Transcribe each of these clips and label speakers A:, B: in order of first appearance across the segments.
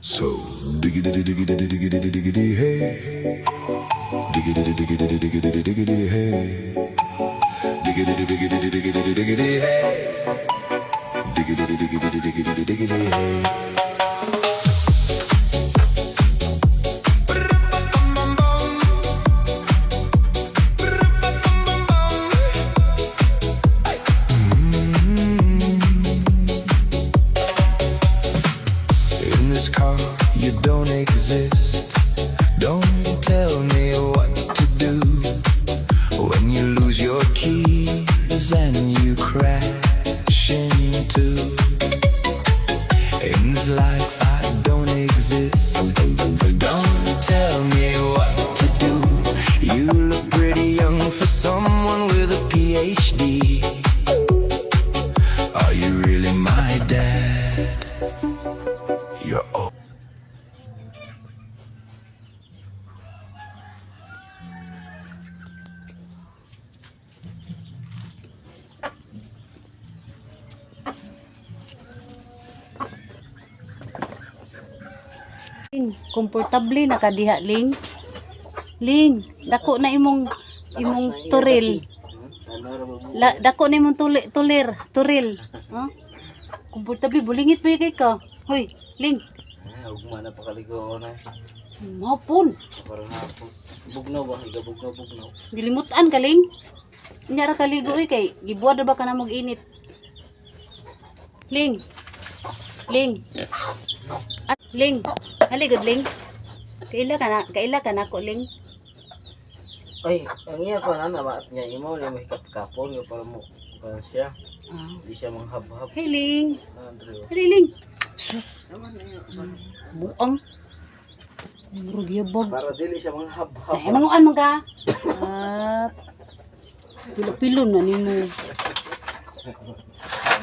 A: So diggity diggity diggity diggity hey, diggity diggity diggity diggity hey, diggity diggity diggity diggity hey, diggity diggity diggity diggity hey. In this car, you don't exist. Don't tell me what to do when you lose your keys and you crash into. In this life, I don't exist. Don't tell me what to do. You look pretty young for someone with a PhD. Are you really my dad? You're old.
B: Komportable na kadiha ling. Ling, dako na imong turil. Dako na imong turil. Ha? Komportable bulingit ba kay ka? Hoy, Ling.
C: Ugma na pakaligo na.
B: Mapon.
C: Parang hapon. Bugnaw ba? Igabugnaw.
B: Dilimutan ka, Ling. Inyara kaligo kay gibuwad ba ka na mag-init. Ling. Ling. Haligod, Ling. Kaila ka na ko, Ling.
C: Ay, ang iya ko na namat niya. Imo niya may kapon nga para mo. Para siya. Hindi siya manghab-hab.
B: Hey, Ling.
C: Andrew.
B: Hey, Ling.
C: Naman na yun.
B: Buang. Rugyabog.
C: Para dili siya manghab-hab.
B: Ay, manguan mo ka. Pilo-pilo na nimo.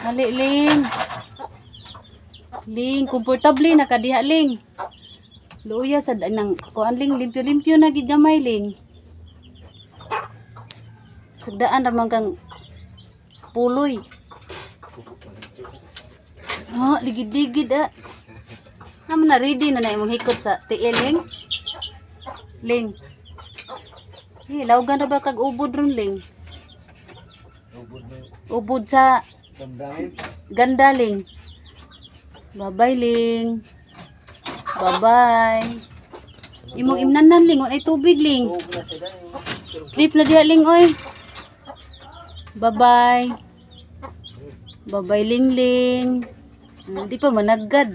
B: Hali, Ling. Ling, komportable na kadiha, Ling. Luya sa nang kuan, Ling, limpyo-limpyo na gid gamay, Ling. Sagdaan ramang kang puloy. Ligid-ligid Naman na ready na imong hikot sa tiil, Ling. Ling. Lawgan ra ba kag ubod ron, Ling? Ubod sa
C: Damdamin.
B: ganda, Ling. Bye-bye, Ling. Bye-bye. Imong imnanan, Ling. Ay tubig, Ling.
C: Huwag na sila.
B: Sleep na diha, Ling, oy. Bye-bye. Bye-bye, Ling, Ling. Di pa managad.